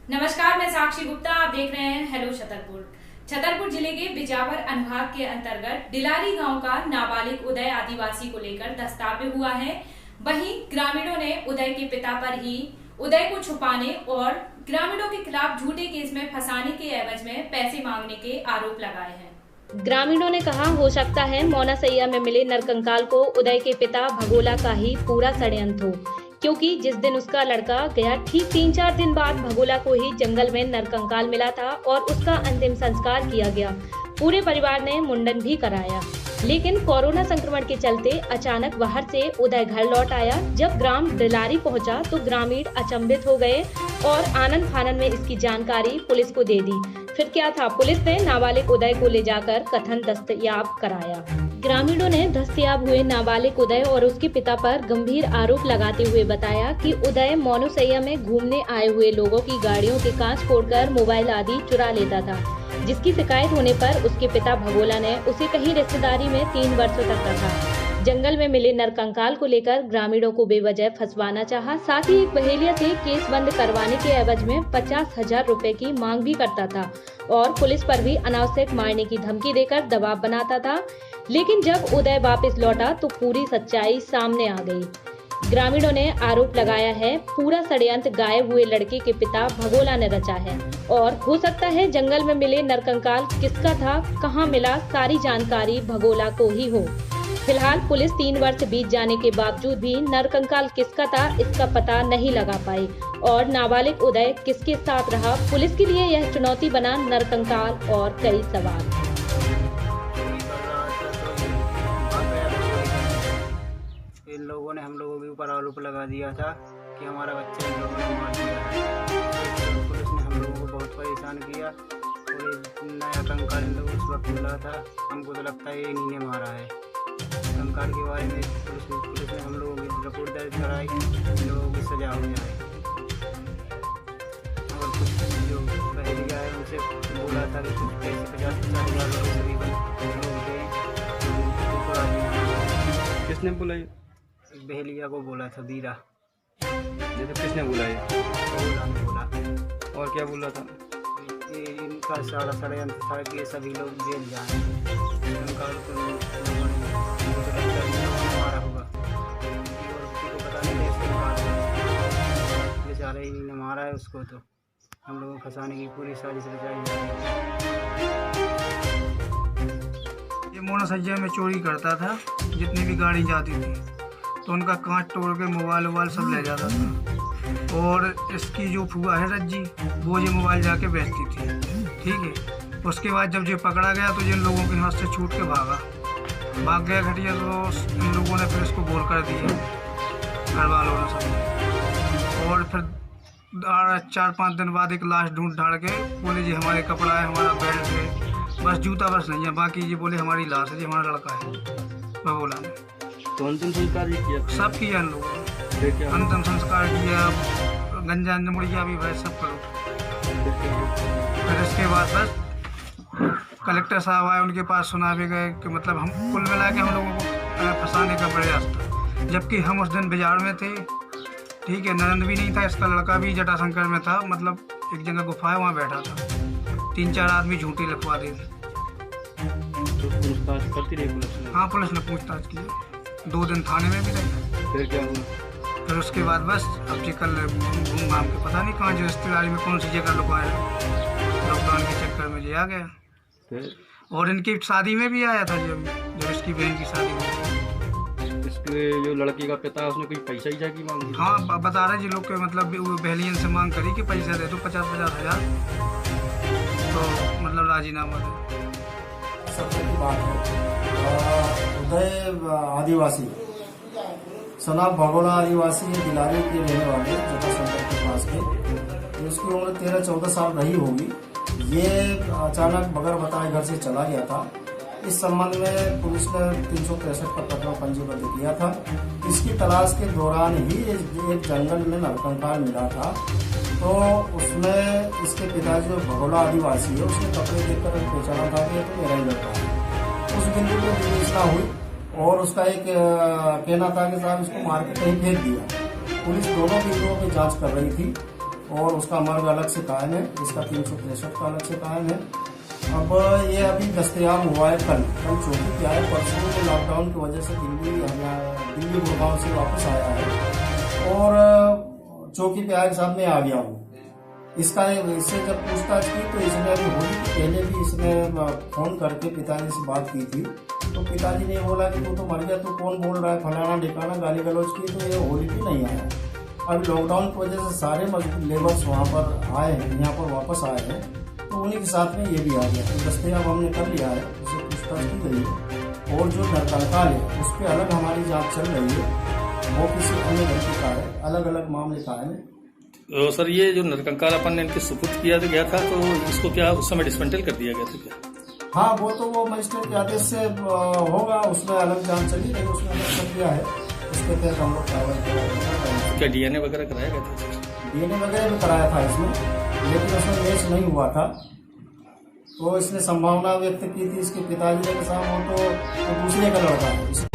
नमस्कार, मैं साक्षी गुप्ता। आप देख रहे हैं हेलो छतरपुर। छतरपुर जिले के बिजावर अनुभाग के अंतर्गत डिलारी गांव का नाबालिग उदय आदिवासी को लेकर दस्तावेज हुआ है। वहीं ग्रामीणों ने उदय के पिता पर ही उदय को छुपाने और ग्रामीणों के खिलाफ झूठे केस में फंसाने के एवज में पैसे मांगने के आरोप लगाए हैं। ग्रामीणों ने कहा, हो सकता है मौना सैया में मिले नरकंकाल को उदय के पिता भगोला का ही पूरा षड्यंत्र हो, क्योंकि जिस दिन उसका लड़का गया ठीक 3-4 दिन बाद भगोला को ही जंगल में नरकंकाल मिला था और उसका अंतिम संस्कार किया गया। पूरे परिवार ने मुंडन भी कराया, लेकिन कोरोना संक्रमण के चलते अचानक बाहर से उदय घर लौट आया। जब ग्राम डिलारी पहुंचा तो ग्रामीण अचंभित हो गए और आनंद फानन में इसकी जानकारी पुलिस को दे दी। फिर क्या था, पुलिस ने नाबालिग उदय को ले जाकर कथन दस्तयाब कराया। ग्रामीणों ने दस्तयाब हुए नाबालिग उदय और उसके पिता पर गंभीर आरोप लगाते हुए बताया कि उदय मोनोसैया में घूमने आए हुए लोगों की गाड़ियों के कांच फोड़कर मोबाइल आदि चुरा लेता था, जिसकी शिकायत होने पर उसके पिता भगोला ने उसे कहीं रिश्तेदारी में 3 वर्षों तक रखा। जंगल में मिले नरकंकाल को लेकर ग्रामीणों को बेवजह फंसवाना चाहा। साथ ही एक बहेलिया से केस बंद करवाने के एवज में 50,000 रुपए की मांग भी करता था और पुलिस पर भी अनावश्यक मारने की धमकी देकर दबाव बनाता था। लेकिन जब उदय वापस लौटा तो पूरी सच्चाई सामने आ गई। ग्रामीणों ने आरोप लगाया है, पूरा षड्यंत्र गायब हुए लड़के के पिता भगोला ने रचा है और हो सकता है जंगल में मिले नरकंकाल किसका था, कहां मिला, सारी जानकारी भगोला को ही हो। फिलहाल पुलिस 3 वर्ष बीत जाने के बावजूद भी नरकंकाल किसका था इसका पता नहीं लगा पाई और नाबालिग उदय किसके साथ रहा। पुलिस के लिए यह चुनौती बना नरकंकाल और कई सवाल। इन लोगों ने हम लोगों के ऊपर आरोप लगा दिया था कि हमारा बच्चा इन लोगों ने मार दिया है। पुलिस ने हम लोगों को बहुत परेशान किया और नया कंकाल इन लोगों उस वक्त मिला था। हमको तो लगता है इन्हीं ने मारा है। कंकाल के बारे में पुलिस ने हम लोगों की रिपोर्ट दर्ज कराई, इन लोगों की सजा हो जाए। और कुछ जो बहेलिया है उनसे बोला था कि कुछ पैसे 50,000 रुपये करीबन लोग दें। किसने बुलाई? एक बहेलिया को बोला था, बीरा। ये तो किसने बुलाई? भगोला ने बोला। और क्या बोला था? ये इनका सारा षड्यंत्र था कि सभी लोग जेल जाएं। कंकाल को लोगों ने मारा होगा और किसी को पता नहीं है। बेचारे इन्होंने मारा है उसको, तो हम लोगों को फंसाने की पूरी साजिश रचाई जा रही है। ये मोनोसैया में चोरी करता था, जितनी भी गाड़ी जाती थी तो उनका कांच तोड़ के मोबाइल सब ले जाता था। और इसकी जो फुआ है रज्जी, वो ये मोबाइल जाके बेचती थी। ठीक है, उसके बाद जब ये पकड़ा गया तो जिन लोगों के हाथ से छूट के भाग गया घटिया, तो इन लोगों ने फिर इसको बोल कर दिया, घर वालों ने सब। और फिर 4-5 दिन बाद एक लाश ढूंढ ढाड़ के बोले जी हमारे कपड़ा है, हमारा बेल्ट है, बस जूता बस नहीं है, बाकी ये बोले हमारी लाश है, जी हमारा लड़का है। वह बोला ने तो अंतिम संस्कार किया? सब किया इन लोगों ने, अंतिम संस्कार किया, गंजा मुड़िया भी भाई सब करो। फिर इसके बाद बस कलेक्टर साहब आए, उनके पास सुना भी गए कि मतलब हम कुल मिला के हम लोगों को फंसाने का प्रयास था, जबकि हम उस दिन बाजार में थे। ठीक है, नरेंद्र भी नहीं था, इसका लड़का भी जटाशंकर में था, मतलब एक जगह गुफा है वहाँ बैठा था। 3-4 आदमी झूठी लिखवा दी। तो पूछताछ करती रही पुलिस ने? हाँ, पुलिस ने पूछताछ की, 2 दिन थाने में भी रहे। फिर क्या हुआ? फिर उसके बाद बस अब जी कल घूम घाम के पता नहीं कहाँ जो रिश्तेदारी में कौन सी जगह लुकाया, लॉकडाउन के चक्कर में जी आ गया। फिर और इनकी शादी में भी आया था, जब इसकी बहन की शादी में। इसके जो लड़की का पिता है उसने कोई पैसा ही की मांगी? हाँ, बता रहे जी लोग के मतलब बहलियन से मांग करी कि पैसा दे दो 50-50 हज़ार, तो मतलब राजीनामा दे। सबसे की बात है, उदय आदिवासी सनाब भगोला आदिवासी है, दिलारी के रहने वाले जटाशंकर के पास के। उसकी उम्र 13-14 साल रही होगी। ये अचानक बगैर बताए घर से चला गया था। इस संबंध में पुलिस ने 363 का प्रकरण पंजीबद्ध किया था। इसकी तलाश के दौरान ही एक जंगल में नरकंकाल मिला था, तो उसमें इसके पिताजी जो भगोला आदिवासी है उसने कपड़े देखकर पहचाना था कि तो मेरा ही लड़का है। उस बिंदु पर विवेचना हुई और उसका एक कहना था कि साहब इसको मार के कहीं फेंक दिया। पुलिस दोनों बिंदुओं की जांच कर रही थी और उसका मर्ग अलग से कायम है, इसका 363 का अलग से कायम है। अब ये अभी दस्तयाब हुआ है कल चौकी पे आया, परसों के लॉकडाउन की वजह से दिल्ली गुड़गांव से वापस आया है और चौकी पे आया साहब मैं आ गया हूँ। इससे जब पूछताछ की तो इसने अभी होली के पहले भी इसने फोन करके पिताजी से बात की थी, तो पिताजी ने बोला कि तू तो मर गया, तू कौन बोल रहा है, फलाना ढिकाना, गाली गलौज की, तो ये होली भी नहीं आया। अब लॉकडाउन की वजह से सारे लेबर्स वहाँ पर आए हैं, यहाँ पर वापस आए हैं, तो उन्हीं के साथ में ये भी आ गया। तो दस्तयाब हमने कर लिया है, उसे पूछताछ की गई है और जो नरकंकाल है उस पर अलग हमारी जाँच चल रही है, वो किसी अन्य व्यक्ति का है, अलग अलग मामले का है। तो सर ये जो नरकंकाल अपन ने इनके सुपुर्द किया गया था, तो इसको क्या उस समय डिसमेंटल कर दिया गया था क्या? हाँ, वो मजिस्ट्रेट के आदेश से होगा, उसमें अलग जांच चली गई, उसमें अलग कर दिया है, उसके तहत हम लोग कार्रवाई करेंगे। क्या डीएनए वगैरह कराया गया था? डीएनए वगैरह भी कराया था इसमें, लेकिन उसमें मैच नहीं हुआ था, तो इसने संभावना व्यक्त की थी इसके पिताजी ने कि साहब वो तो दूसरे का लड़का है।